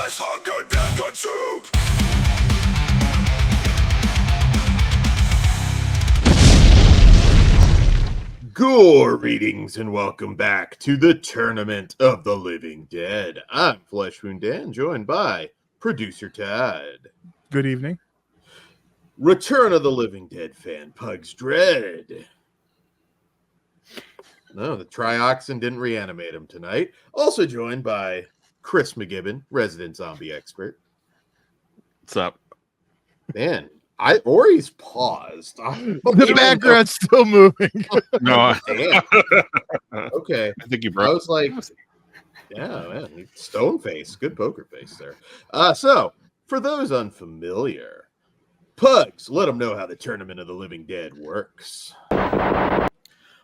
us hunger, death consumed. Greetings and welcome back to the Tournament of the Living Dead. I'm Flesh Wound Dan, joined by producer Todd. Good evening. Return of the Living Dead fan, Pugs Dread. No, the trioxin didn't reanimate him tonight. Also joined by Chris McGibbon, resident zombie expert. What's up? Man, Ori's paused. The background's still moving. No, Damn. Okay. I think you I broke. was like, yeah, man, stone face, good poker face there. So, for those unfamiliar, Pugs, let them know how the Tournament of the Living Dead works.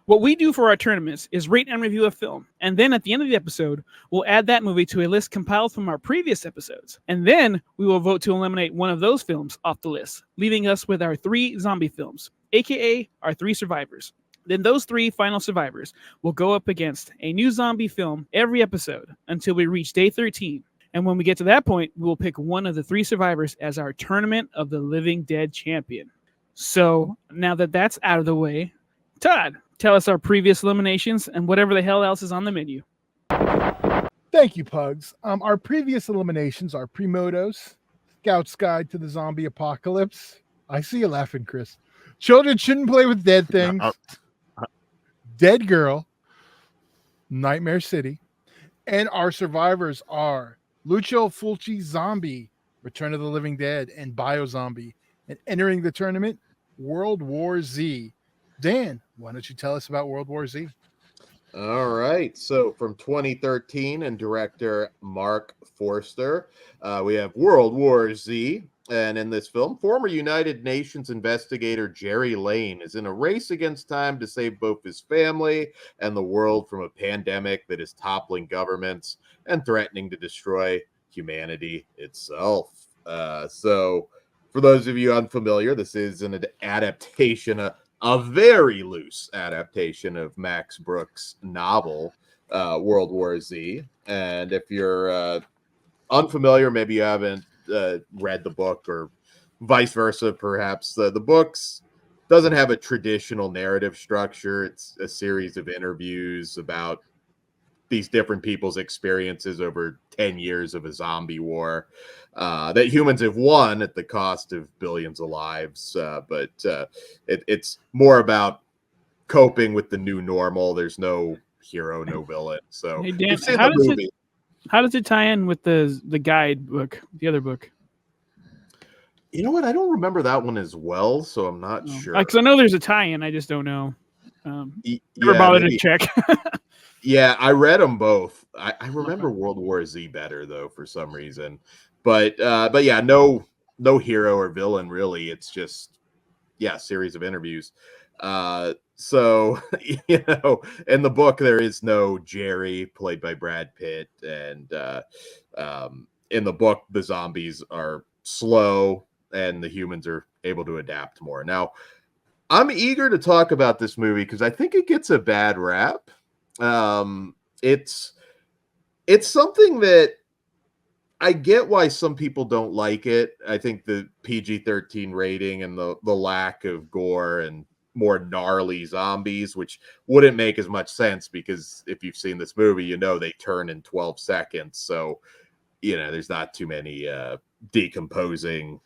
What we do for our tournaments is rate and review a film, and then at the end of the episode, we'll add that movie to a list compiled from our previous episodes. And then we will vote to eliminate one of those films off the list, leaving us with our 3 zombie films, aka our 3 survivors. Then those 3 final survivors will go up against a new zombie film every episode until we reach day 13. And when we get to that point, we will pick one of the 3 survivors as our Tournament of the Living Dead champion. So now that that's out of the way, Todd, tell us our previous eliminations and whatever the hell else is on the menu. Thank you, Pugs. Our previous eliminations are Primotos, Scout's Guide to the Zombie Apocalypse. I see you laughing, Chris. Children Shouldn't Play with Dead Things. Dead Girl, Nightmare City. And our survivors are Lucio Fulci Zombie, Return of the Living Dead, and Biozombie. And entering the tournament, World War Z. Dan, why don't you tell us about World War Z? All right. So from 2013 and director Mark Forster, we have World War Z. And in this film, former United Nations investigator Jerry Lane is in a race against time to save both his family and the world from a pandemic that is toppling governments and threatening to destroy humanity itself. So for those of you unfamiliar, this is an adaptation, a very loose adaptation of Max Brook's novel, World War Z. And if you're unfamiliar, maybe you haven't read the book or vice versa, perhaps. The books doesn't have a traditional narrative structure. It's a series of interviews about these different people's experiences over 10 years of a zombie war that humans have won at the cost of billions of lives. But it's more about coping with the new normal. There's no hero, no villain. So Hey, Dan, how does it tie in with the guide book, the other book? You know what? I don't remember that one as well, so I'm not sure. Because I know there's a tie-in. I just don't know. Never Yeah, bothered maybe. to check. Yeah, I read them both. I remember World War Z better though for some reason, but yeah, no hero or villain really. It's just a series of interviews. So you know, in the book there is no Jerry played by Brad Pitt, and in the book the zombies are slow and the humans are able to adapt more. Now, I'm eager to talk about this movie because I think it gets a bad rap. It's something that I get why some people don't like it. I think the PG-13 rating and the lack of gore and more gnarly zombies, which wouldn't make as much sense because if you've seen this movie, you know they turn in 12 seconds. So, you know, there's not too many decomposing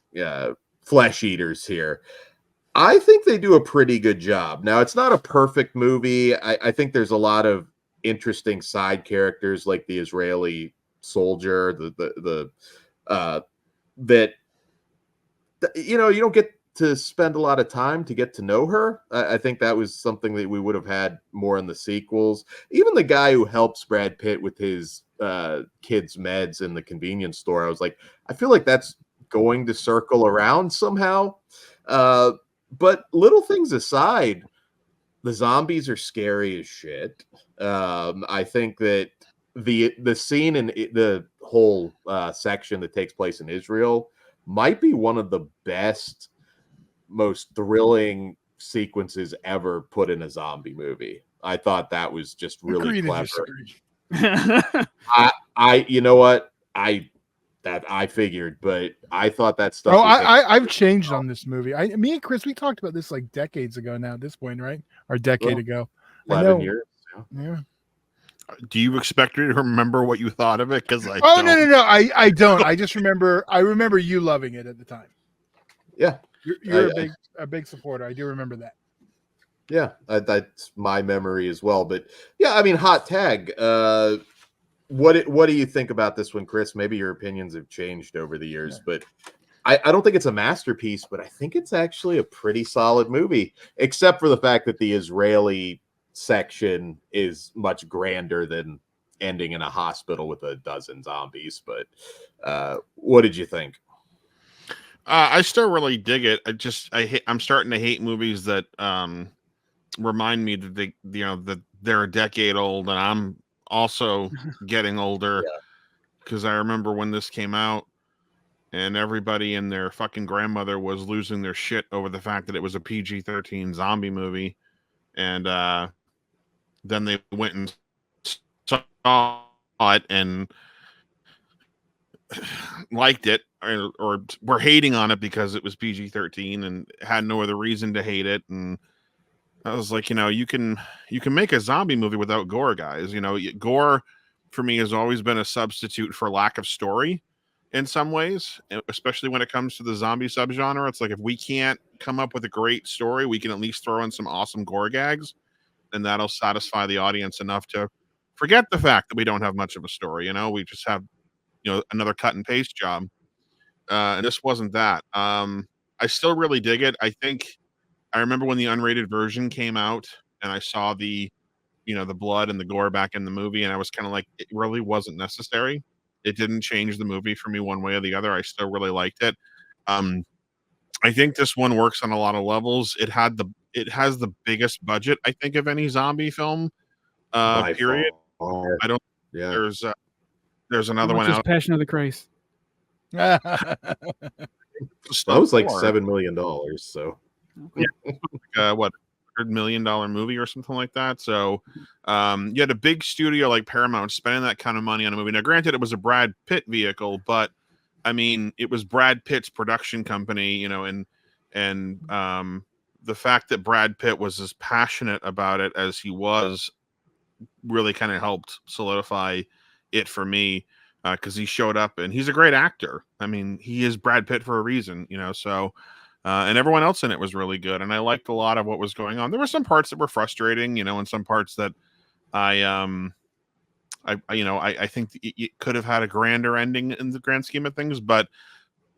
flesh eaters here. I think they do a pretty good job. Now, it's not a perfect movie. I think there's a lot of interesting side characters like the Israeli soldier, that you know, you don't get to spend a lot of time to get to know her. I think that was something that we would have had more in the sequels. Even the guy who helps Brad Pitt with his kids' meds in the convenience store, I was like, I feel like that's going to circle around somehow. But little things aside, the zombies are scary as shit. I think that the scene in the whole section that takes place in Israel might be one of the best, most thrilling sequences ever put in a zombie movie. I thought that was just really clever. I you know what? I That I figured, but I thought that stuff. Oh, was I've changed on this movie. Me and Chris, we talked about this like decades ago now. At this point, right? Or a decade ago. I 11 know. years. Yeah. Do you expect me to remember what you thought of it? Because I Oh don't. no. I don't. I just remember. I remember you loving it at the time. Yeah, You're a big supporter. I do remember that. yeah, that's my memory as well. But yeah, I mean, hot tag. What do you think about this one, Chris? Maybe your opinions have changed over the years, but I don't think it's a masterpiece, but I think it's actually a pretty solid movie, except for the fact that the Israeli section is much grander than ending in a hospital with a dozen zombies. But what did you think? I still really dig it. I'm starting to hate movies that remind me that that they're a decade old, and I'm also getting older. Because I remember when this came out, and everybody and their fucking grandmother was losing their shit over the fact that it was a PG-13 zombie movie, and then they went and saw it and liked it, or were hating on it because it was PG-13 and had no other reason to hate it. And I was like, you can make a zombie movie without gore, guys. Gore for me has always been a substitute for lack of story in some ways, especially when it comes to the zombie subgenre. It's like, if we can't come up with a great story, we can at least throw in some awesome gore gags, and that'll satisfy the audience enough to forget the fact that we don't have much of a story. We just have another cut and paste job, and this wasn't that. I still really dig it. I remember when the unrated version came out, and I saw the blood and the gore back in the movie, and I was kind of like, it really wasn't necessary. It didn't change the movie for me one way or the other. I still really liked it. I think this one works on a lot of levels. It has the biggest budget, I think, of any zombie film. By Period. far. I don't. Yeah. There's another one out. Passion of the Christ. That was like $7 million. So yeah, what, $100 million movie or something like that. So you had a big studio like Paramount spending that kind of money on a movie. Now, granted, it was a Brad Pitt vehicle, but I mean, it was Brad Pitt's production company, and the fact that Brad Pitt was as passionate about it as he was really kind of helped solidify it for me, because he showed up, and he's a great actor. I mean, he is Brad Pitt for a reason, so and everyone else in it was really good, and I liked a lot of what was going on. There were some parts that were frustrating, and some parts that I think it could have had a grander ending in the grand scheme of things, but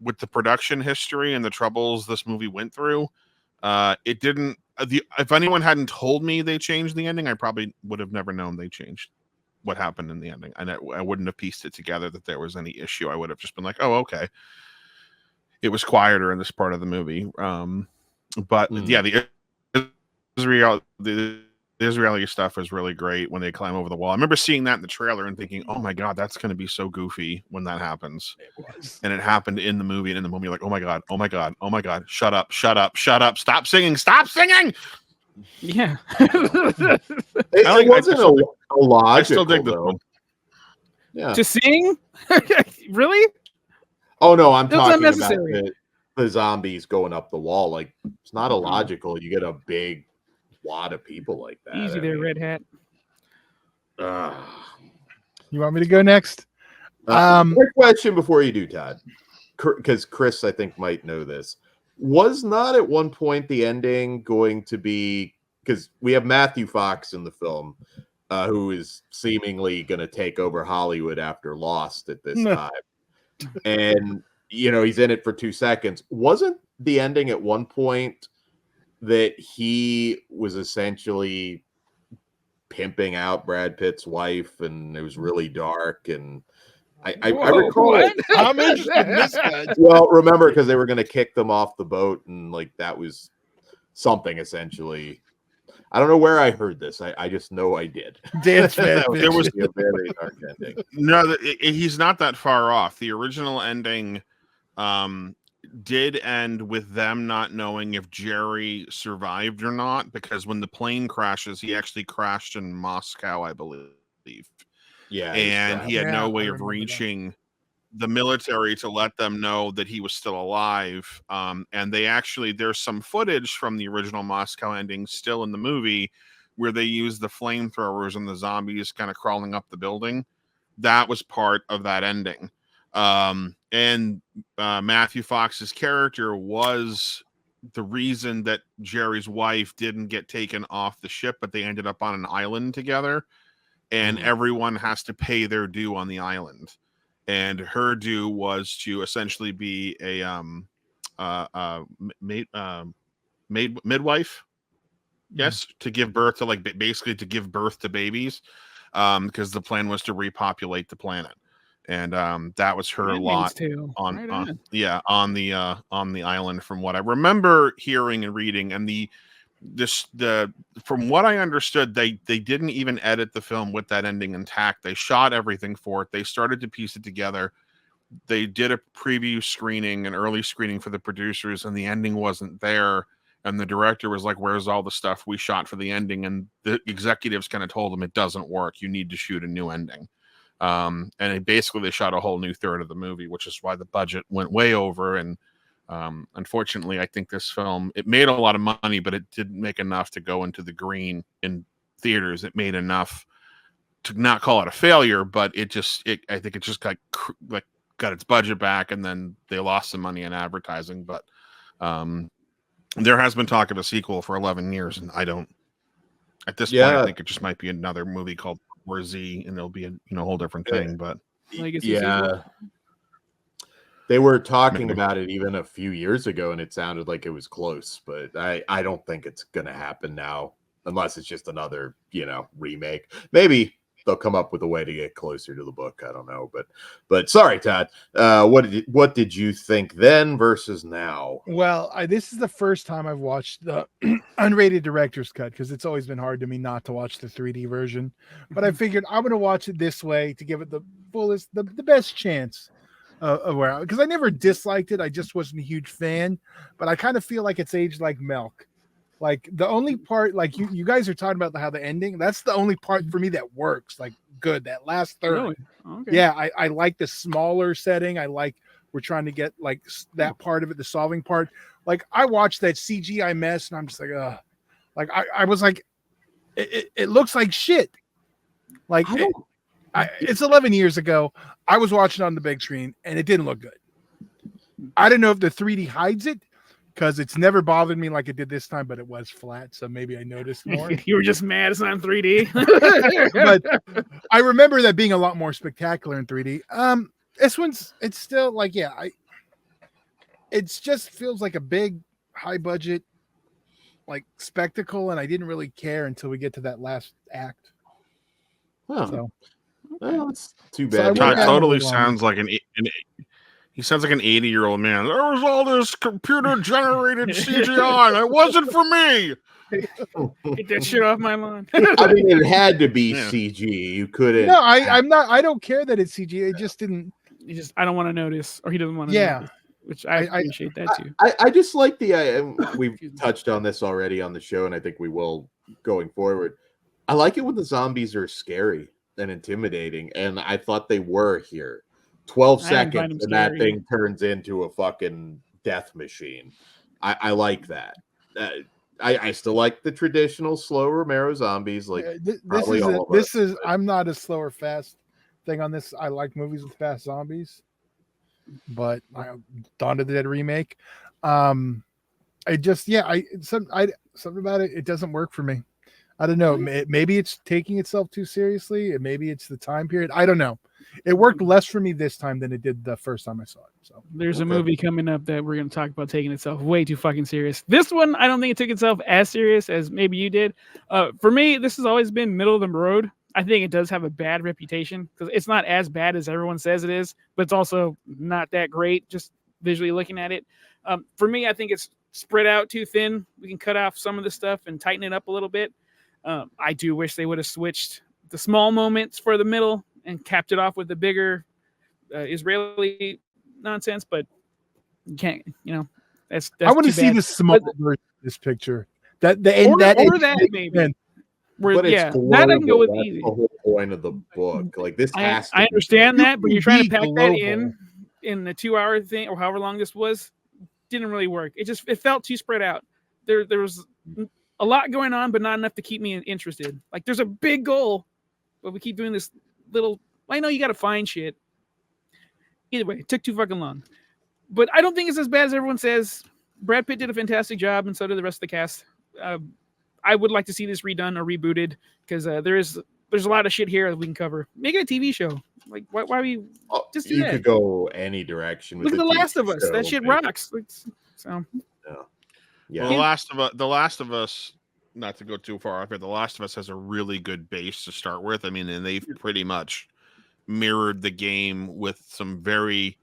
with the production history and the troubles this movie went through, it didn't. If anyone hadn't told me they changed the ending, I probably would have never known they changed what happened in the ending, and I wouldn't have pieced it together that there was any issue. I would have just been like, oh, okay, it was quieter in this part of the movie. But yeah, the Israeli stuff is really great when they climb over the wall. I remember seeing that in the trailer and thinking, oh my God, that's going to be so goofy when that happens. And it happened in the movie, and in the movie, you're like, oh my God, oh my God, oh my God, shut up, shut up, shut up, stop singing, stop singing. Yeah. it wasn't a logical, I still dig this one. Yeah. To sing? Really? Oh no, I'm That's talking about unnecessary. the zombies going up the wall. Like, it's not illogical. You get a big wad of people like that. Easy there, Red Hat. You want me to go next? Quick question before you do, Todd, because Chris, I think, might know this. Was not at one point the ending going to be, because we have Matthew Fox in the film, who is seemingly going to take over Hollywood after Lost at this time, and he's in it for 2 seconds. Wasn't the ending at one point that he was essentially pimping out Brad Pitt's wife, and it was really dark? And I recall it. I'm interested in this guy. Well, remember, because they were going to kick them off the boat, and like that was something essentially. I don't know where I heard this. I just know I did. Dance fan. There was a very dark ending. No, he's not that far off. The original ending did end with them not knowing if Jerry survived or not, because when the plane crashes, he actually crashed in Moscow, I believe. Yeah, and he had no way of reaching the military to let them know that he was still alive. And they actually, there's some footage from the original Moscow ending still in the movie where they use the flamethrowers and the zombies kind of crawling up the building. That was part of that ending. And Matthew Fox's character was the reason that Jerry's wife didn't get taken off the ship, but they ended up on an island together, and everyone has to pay their due on the island. And her due was to essentially be a midwife, yes, to give birth to, like, basically to give birth to babies, because the plan was to repopulate the planet. And that was her lot on the island, from what I remember hearing and reading. And from what I understood, they didn't even edit the film with that ending intact. They shot everything for it. They started to piece it together. They did a preview screening, an early screening for the producers, and the ending wasn't there. And the director was like, "Where's all the stuff we shot for the ending?" And the executives kind of told him, "It doesn't work. You need to shoot a new ending." And they shot a whole new third of the movie, which is why the budget went way over. And unfortunately, I think this film, it made a lot of money, but it didn't make enough to go into the green in theaters. It made enough to not call it a failure, but I think it just got its budget back, and then they lost some money in advertising. But there has been talk of a sequel for 11 years, and at this point, I think it just might be another movie called War Z, and it'll be a whole different thing. But they were talking about it even a few years ago, and it sounded like it was close. But I don't think it's gonna happen now, unless it's just another remake. Maybe they'll come up with a way to get closer to the book. I don't know, but sorry, Todd. What did you think then versus now? Well, this is the first time I've watched the unrated director's cut, because it's always been hard to me not to watch the 3D version. But I figured I'm going to watch it this way to give it the fullest, the best chance of where, because I never disliked it. I just wasn't a huge fan, but I kind of feel like it's aged like milk. Like the only part, like you guys are talking about how the ending, that's the only part for me that works like good. That last third. Really? Okay. Yeah. I like the smaller setting. I like, we're trying to get like that part of it, the solving part. Like I watched that CGI mess and I'm just like, like I was like, it looks like shit. Like it's 11 years ago. I was watching on the big screen and it didn't look good. I don't know if the 3D hides it, because it's never bothered me like it did this time, but it was flat, so maybe I noticed more. You were just mad it's not in 3D. But I remember that being a lot more spectacular in 3D. This one's, it's still like, it just feels like a big, high budget, like spectacle, and I didn't really care until we get to that last act. Oh, so, well, that's too bad. So totally sounds like he sounds like an 80-year-old man. There was all this computer-generated CGI, and it wasn't for me. Get that shit off my lawn. I mean, it had to be CG. You couldn't. No, I'm not. I don't care that it's CG. It just didn't. I don't want to notice, or he doesn't want to. Notice, which I appreciate that too. I just like we've touched on this already on the show, and I think we will going forward. I like it when the zombies are scary and intimidating, and I thought they were here. 12 seconds and that thing turns into a fucking death machine. I like that. I still like the traditional slow Romero zombies. Like this is I'm not a slow or fast thing on this. I like movies with fast zombies, but Dawn of the Dead remake. Something about it. It doesn't work for me. I don't know. Maybe it's taking itself too seriously, and maybe it's the time period. I don't know. It worked less for me this time than it did the first time I saw it. So there's a movie coming up that we're going to talk about taking itself way too fucking serious. This one, I don't think it took itself as serious as maybe you did. For me, this has always been middle of the road. I think it does have a bad reputation because it's not as bad as everyone says it is, but it's also not that great just visually looking at it. For me, I think it's spread out too thin. We can cut off some of the stuff and tighten it up a little bit. I do wish they would have switched the small moments for the middle and capped it off with the bigger Israeli nonsense, but you can't, that's I want to see the small version of this picture. Maybe. That I can go with easy. The whole point of the book. Like this has to I understand that, but you're trying to pack that global. in the 2-hour thing or however long this was. Didn't really work. It felt too spread out. There was a lot going on, but not enough to keep me interested. Like there's a big goal, but we keep doing this little. I know you got to find shit. Either way, it took too fucking long. But I don't think it's as bad as everyone says. Brad Pitt did a fantastic job, and so did the rest of the cast. I would like to see this redone or rebooted because there's a lot of shit here that we can cover. Make it a TV show. Like why we just do you that? could go any direction with Look at The TV Last of Us. show, That shit but- rocks. So Yeah. Well, The Last of Us, not to go too far off here, The Last of Us has a really good base to start with. I mean, and they've pretty much mirrored the game with some very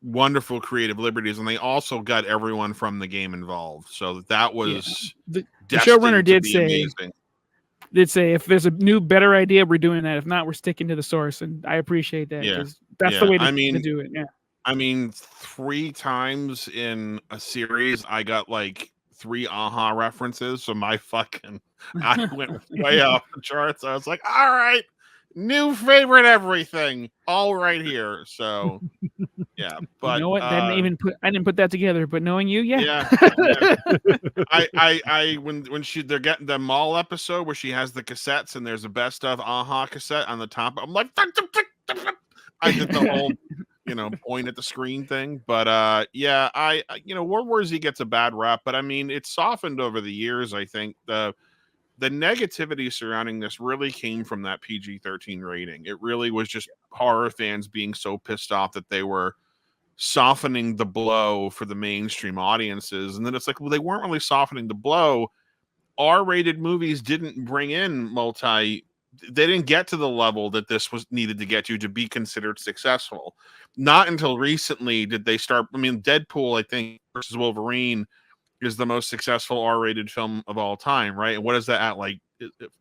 wonderful creative liberties, and they also got everyone from the game involved. So that was the destined showrunner to did be say amazing. if there's a new better idea, we're doing that. If not, we're sticking to the source, and I appreciate that because that's the way to do it. Yeah. I mean, 3 times in a series, I got like 3 aha references. So I went way off the charts. I was like, all right, new favorite everything, all right here. So yeah, but you know what? I didn't put that together, but knowing you, yeah. I when they're getting the mall episode where she has the cassettes and there's a best of aha cassette on the top. I'm like, I did the whole point at the screen thing. But I World War Z gets a bad rap, but I mean it's softened over the years. I think the negativity surrounding this really came from that PG-13 rating. It really was just horror fans being so pissed off that they were softening the blow for the mainstream audiences. And then it's like, well, they weren't really softening the blow. R-rated movies didn't bring in they didn't get to the level that this was needed to get to be considered successful. Not until recently did they start. I mean, Deadpool, I think, versus Wolverine is the most successful R-rated film of all time, right? And what is that at? Like,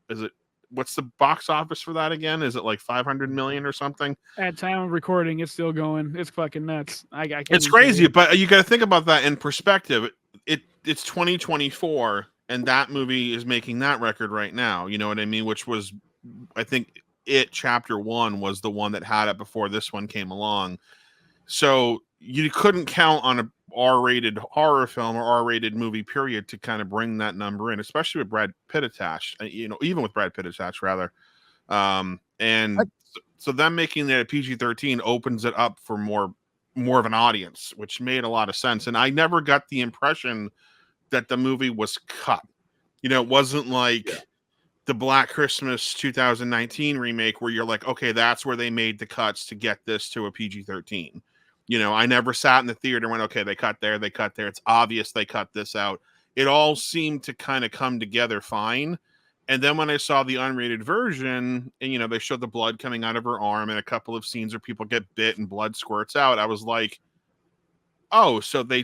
is it? What's the box office for that again? Is it like 500 million or something? At time of recording, it's still going. It's fucking nuts. I can't it's crazy, but you got to think about that in perspective. It's 2024, and that movie is making that record right now. You know what I mean? Which was, I think, Chapter 1 was the one that had it before this one came along. So you couldn't count on a R-rated horror film or R-rated movie period to kind of bring that number in, especially with Brad Pitt attached. Even with Brad Pitt attached, rather. So them making that a PG-13 opens it up for more of an audience, which made a lot of sense. And I never got the impression that the movie was cut. It wasn't like the Black Christmas 2019 remake where you're like, okay, that's where they made the cuts to get this to a PG-13. I never sat in the theater and went, okay, they cut there. It's obvious they cut this out. It all seemed to kind of come together fine. And then when I saw the unrated version and, they showed the blood coming out of her arm and a couple of scenes where people get bit and blood squirts out, I was like, oh, so they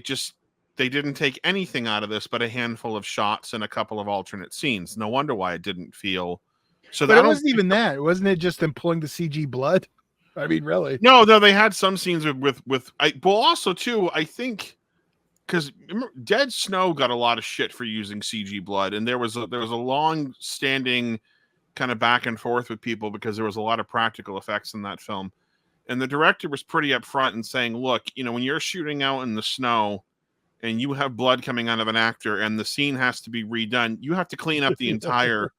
didn't take anything out of this but a handful of shots and a couple of alternate scenes. No wonder why it didn't feel so. But it wasn't even that. Wasn't it just them pulling the CG blood? I mean, really? No, they had some scenes but also too, I think, because Dead Snow got a lot of shit for using CG blood, and there was a long standing kind of back and forth with people because there was a lot of practical effects in that film, and the director was pretty upfront in saying, look, when you're shooting out in the snow and you have blood coming out of an actor and the scene has to be redone, you have to clean up the entire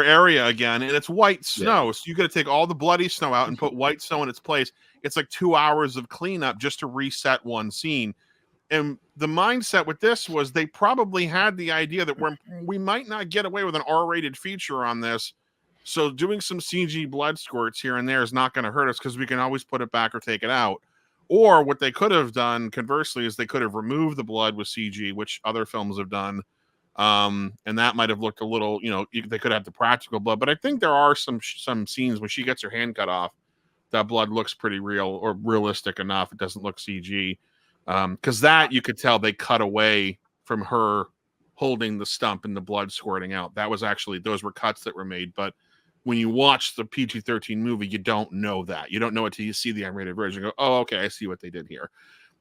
area again, and it's white snow. So you got to take all the bloody snow out and put white snow in its place. It's like 2 hours of cleanup just to reset one scene. And the mindset with this was they probably had the idea that we might not get away with an R-rated feature on this, so doing some CG blood squirts here and there is not going to hurt us because we can always put it back or take it out. Or what they could have done, conversely, is they could have removed the blood with CG, which other films have done. And that might have looked a little, they could have the practical blood. But I think there are some scenes when she gets her hand cut off, that blood looks pretty real or realistic enough. It doesn't look CG. Because that you could tell they cut away from her holding the stump and the blood squirting out. That was actually, those were cuts that were made. But when you watch the PG-13 movie, you don't know that. You don't know it till you see the unrated version. You go, oh, okay, I see what they did here.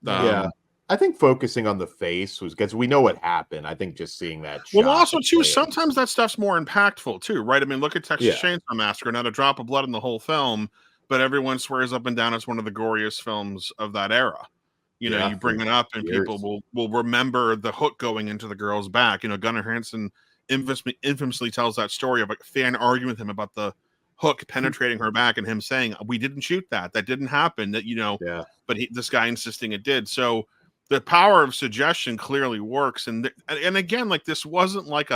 Yeah. I think focusing on the face was because we know what happened. I think just seeing that shot. Well, also too, play it. sometimes that stuff's more impactful too, right? I mean, look at Texas Yeah. Chainsaw Massacre, not a drop of blood in the whole film, but everyone swears up and down it's one of the goriest films of that era. You know, Yeah, you bring for it up and years. people will remember the hook going into the girl's back. You know, Gunnar Hansen infamously tells that story of a fan arguing with him about the hook penetrating her back and him saying, "We didn't shoot that. That didn't happen." That, you know, Yeah. but this guy insisting it did. So the power of suggestion clearly works. And again, like, this wasn't like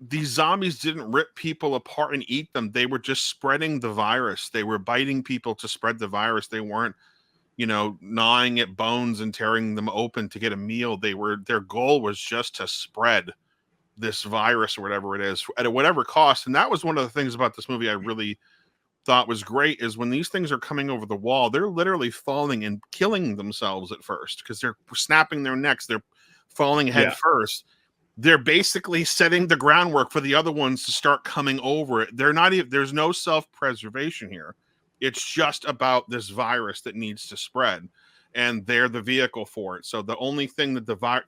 these zombies didn't rip people apart and eat them. They were just spreading the virus. They were biting people to spread the virus. They weren't, you know, gnawing at bones and tearing them open to get a meal. Their goal was just to spread this virus or whatever it is at whatever cost. And that was one of the things about this movie I really thought was great, is when these things are coming over the wall, they're literally falling and killing themselves at first because they're snapping their necks. They're falling head first. They're basically setting the groundwork for the other ones to start coming over it. They're not even, there's no self-preservation here. It's just about this virus that needs to spread, and they're the vehicle for it. So the only thing that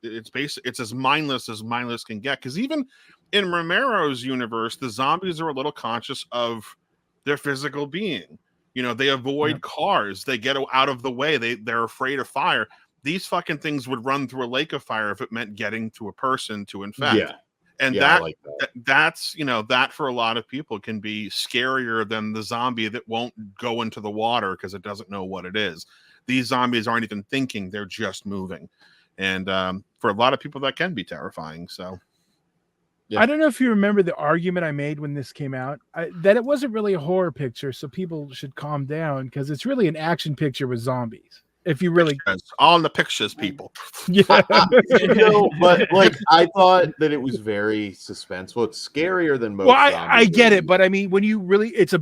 it's as mindless can get. Because even in Romero's universe, the zombies are a little conscious of their physical being. You know, they avoid cars. They get out of the way. They're afraid of fire. These fucking things would run through a lake of fire if it meant getting to a person to infect. Yeah. And I like that. that's, you know, that for a lot of people can be scarier than the zombie that won't go into the water because it doesn't know what it is. These zombies aren't even thinking, they're just moving. And for a lot of people, that can be terrifying. So I don't know if you remember the argument I made when this came out, that it wasn't really a horror picture, so people should calm down because it's really an action picture with zombies. If you really all in the pictures, people. Yeah. You know, but like I thought that it was very suspenseful. It's scarier than most. Well, I get it, but I mean, when you really, it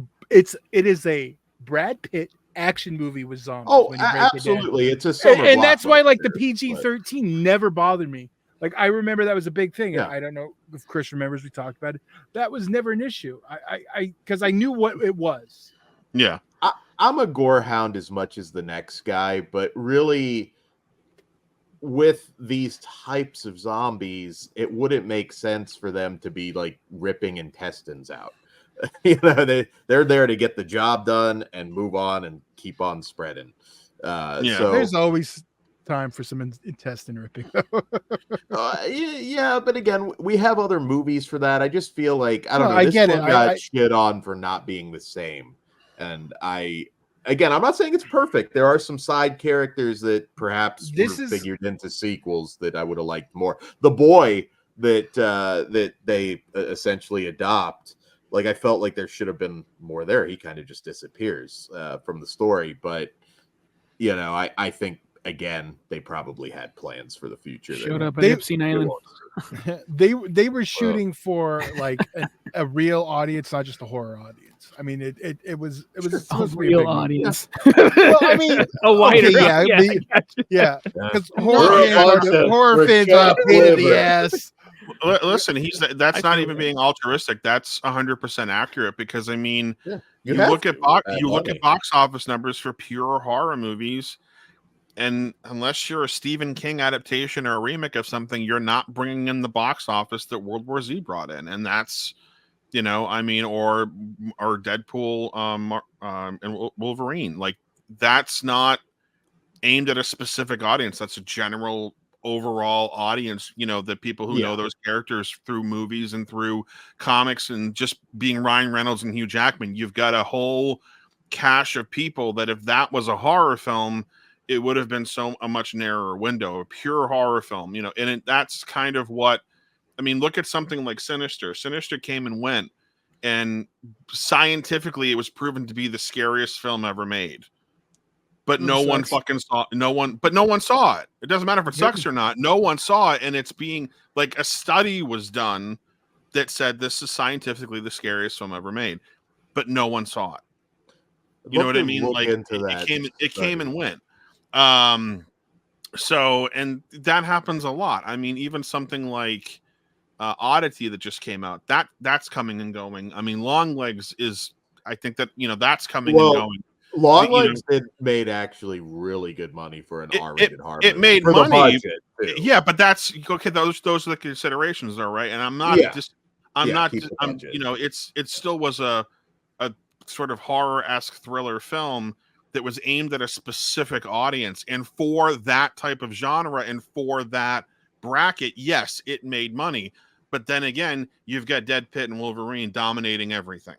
is a Brad Pitt action movie with zombies. Oh, when you break absolutely, it it's a summer and that's why like the blockbuster, PG-13 never bothered me. Like I remember that was a big thing. Yeah. I don't know if Chris remembers. We talked about it. That was never an issue. I because I knew what it was. Yeah. I'm a gore hound as much as the next guy, but really with these types of zombies, it wouldn't make sense for them to be like ripping intestines out. You know, they're there to get the job done and move on and keep on spreading. So there's always time for some intestine ripping. Yeah, but again, we have other movies for that. I just feel like I don't know. I This get one it. got shit on for not being the same, and again, I'm not saying it's perfect. There are some side characters that perhaps figured into sequels that I would have liked more. The boy that they essentially adopt, like I felt like there should have been more there. He kind of just disappears from the story, but you know, I think again they probably had plans for the future. Showed up at Epstein Island. They were shooting for like a real audience, not just a horror audience. I mean, it was supposed to be a real big audience. Well, I mean, a wider, yeah, because horror fans are a pain in the ass. Listen, that's not even being altruistic. That's 100% accurate because I mean, you look at box office numbers for pure horror movies, and unless you're a Stephen King adaptation or a remake of something, you're not bringing in the box office that World War Z brought in, and that's, you know, I mean, or Deadpool, and Wolverine. Like, that's not aimed at a specific audience. That's a general overall audience, you know, the people who know those characters through movies and through comics and just being Ryan Reynolds and Hugh Jackman. You've got a whole cache of people that if that was a horror film, it would have been a much narrower window, a pure horror film, you know, and that's kind of what, I mean, look at something like Sinister. Sinister came and went, and scientifically it was proven to be the scariest film ever made. But no one fucking saw it. It doesn't matter if it sucks or not. No one saw it. And it's being like a study was done that said this is scientifically the scariest film ever made, but no one saw it. You know what I mean? Like it came and went. So, and that happens a lot. I mean, even something like Oddity that just came out, that's coming and going. I mean, Longlegs is, I think that, you know, that's coming and going. Long you know, Legs made actually really good money for an It- R-rated horror it movie. made For the money. budget, too. Yeah, but that's okay. Those are the considerations, though, right? And I'm not Yeah. just. Keep the I'm. budget. You know, it still was a sort of horror-esque thriller film that was aimed at a specific audience, and for that type of genre and for that bracket, yes, it made money. But then again, you've got Dead Pitt and Wolverine dominating everything,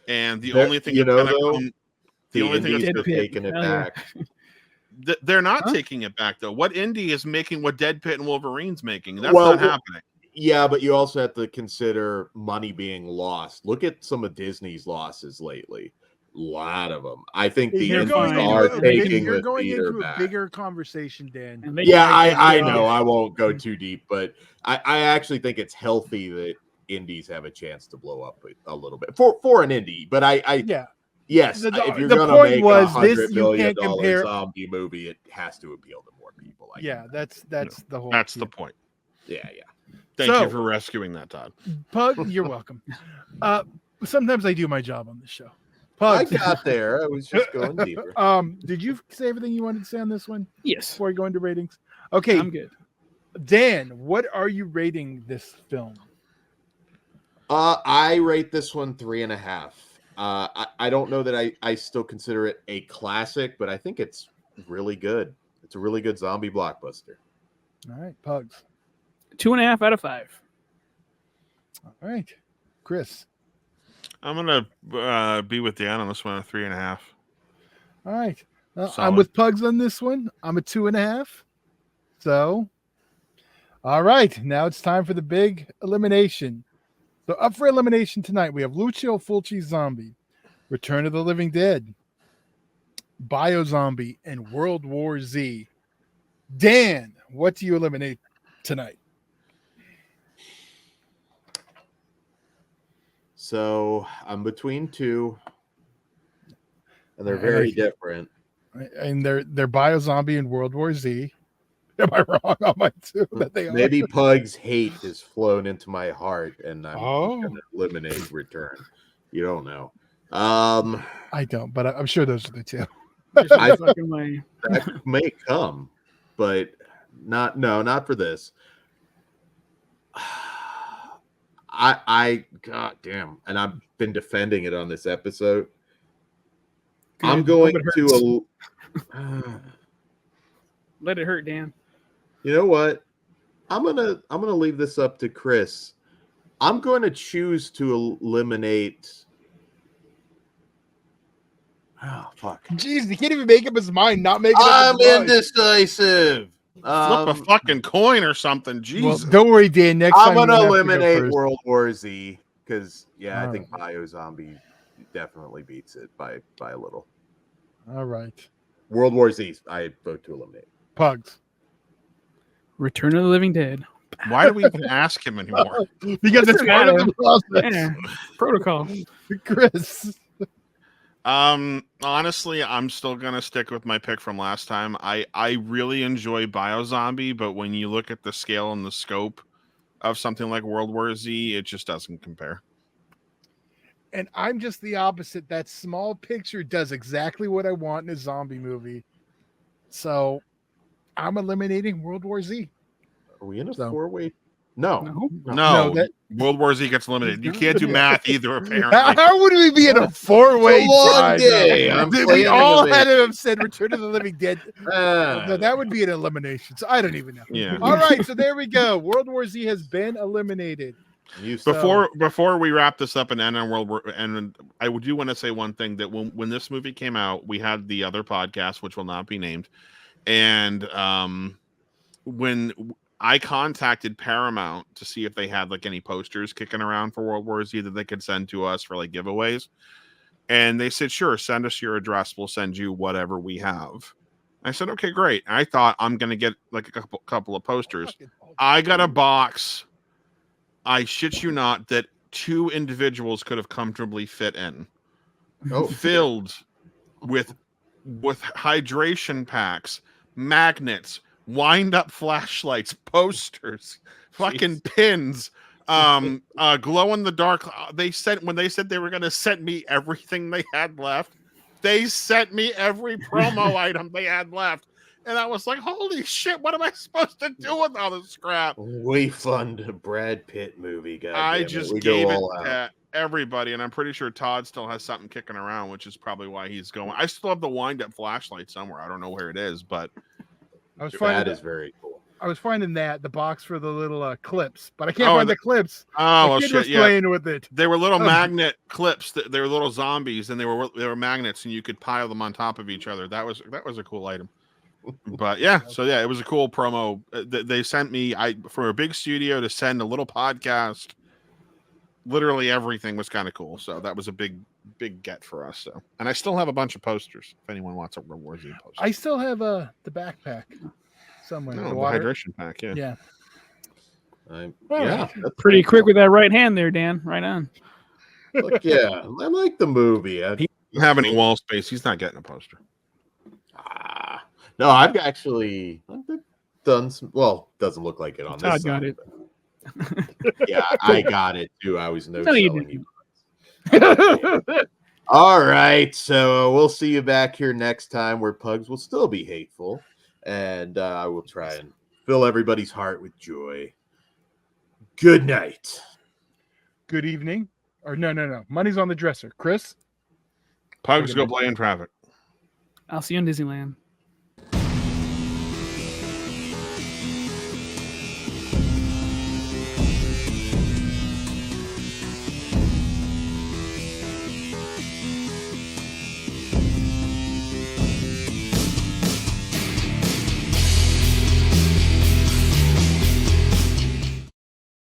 and the only thing that's gonna come. The only thing indies that's are taking it back. they're not Huh? taking it back, though. What indie is making what Dead Pitt and Wolverine's making? That's Well, not happening. Yeah, but you also have to consider money being lost. Look at some of Disney's losses lately. A lot of them. I think the You're They're going indies fine. are into a big, taking you're the going theater into a back. bigger conversation, Dan. And they Yeah, can I get know. off. I won't go too deep, but I actually think it's healthy that indies have a chance to blow up a little bit for an indie. But Yeah. yes, The- if you're the gonna point make was a this, $100 you million can't compare- zombie movie, it has to appeal to more people. Yeah, that's the whole. That's the point. Yeah. Thank So- you for rescuing that, Todd. Pug. You're welcome. Sometimes I do my job on this show. I Pug. got there. I was just going deeper. Did you say everything you wanted to say on this one Yes, before we go into ratings? Okay, I'm good. Dan, what are you rating this film? I rate this one 3.5. I don't know that I still consider it a classic, but I think it's really good. It's a really good zombie blockbuster. All right, Pugs. 2.5 out of 5. All right, Chris. I'm gonna be with Dan on this one, 3.5. All right, I'm Solid. with Pugs on this one. I'm a 2.5. So, all right, now it's time for the big elimination. So up for elimination tonight, we have Lucio Fulci's Zombie, Return of the Living Dead, Biozombie, and World War Z. Dan, what do you eliminate tonight? So I'm between two, and they're I very like it. different. And they're Biozombie and World War Z. Am I wrong on my two that they are? Maybe Pug's hate has flown into my heart, and I'm Oh. going to eliminate Return. You don't know. I don't, but I'm sure those are the two. There's I- no fucking way. That may come, but not for this. I god damn, and I've been defending it on this episode. I'm Good. going Hope it to Let it hurt, Dan. you know what? I'm gonna leave this up to Chris. I'm going to choose to eliminate. Oh fuck! Jeez, he can't even make up his mind. Not making up I'm his mind. indecisive. Flip a fucking coin or something. Well, Jesus. don't worry, Dan. Next I'm time gonna you have to go eliminate first. World War Z because I All think Biozombie definitely beats it by a little. All right, World War Z, I vote to eliminate. Pugs. Return of the Living Dead. Why do we even ask him anymore? Because it's part of the process. Yeah. Protocol. Chris. Honestly, I'm still gonna stick with my pick from last time. I really enjoy Biozombie, but when you look at the scale and the scope of something like World War Z, it just doesn't compare. And I'm just the opposite. That small picture does exactly what I want in a zombie movie. So I'm eliminating World War Z. Are we in a So- four-way? No. No, that- World War Z gets eliminated. You can't do math either, apparently. How would we be in a four-way It's a long tie? day. No. I'm We planning all a had to have said Return of the Living Dead. Ah. No, that would be an elimination. So I don't even know. Yeah. All right, so there we go. World War Z has been eliminated. You said- Before we wrap this up and end on World War, and I do want to say one thing, that when this movie came out, we had the other podcast, which will not be named, and when I contacted Paramount to see if they had like any posters kicking around for World War Z that they could send to us for like giveaways, and they said, sure, send us your address, we'll send you whatever we have. I said, okay, great. I thought I'm gonna get like a couple of posters. I got a box, I shit you not, that 2 individuals could have comfortably fit in, Oh, filled with hydration packs, magnets, wind up flashlights, posters, fucking pins, glow in the dark. When they said they were going to send me everything they had left, They sent me every promo item they had left. And I was like, holy shit, what am I supposed to do with all this crap? We fund a Brad Pitt movie, guys. I just gave it to everybody, and I'm pretty sure Todd still has something kicking around, which is probably why he's going. I still have the wind-up flashlight somewhere. I don't know where it is, but that is very cool. I was finding the box for the little clips, but I can't find the clips. Oh, well, shit, playing with it. They were little magnet clips. They were little zombies, and they were magnets, and you could pile them on top of each other. That was a cool item. But yeah, so yeah, it was a cool promo. They sent me for a big studio to send a little podcast. Literally everything was kind of cool. So that was a big get for us. So, and I still have a bunch of posters. If anyone wants a World War Z poster, I still have the backpack somewhere. The hydration pack. Yeah. Yeah, that's pretty quick with that right hand there, Dan. Right on. Look, yeah, I like the movie. He doesn't have any wall space. He's not getting a poster. No, I've actually done some. Well, doesn't look like it on this. I got it. Yeah, I got it too. I was No, you didn't. All right, so we'll see you back here next time, where Pugs will still be hateful, and I will try and fill everybody's heart with joy. Good night. Good evening. Or no. Money's on the dresser. Chris? Pugs go play in traffic. I'll see you in Disneyland.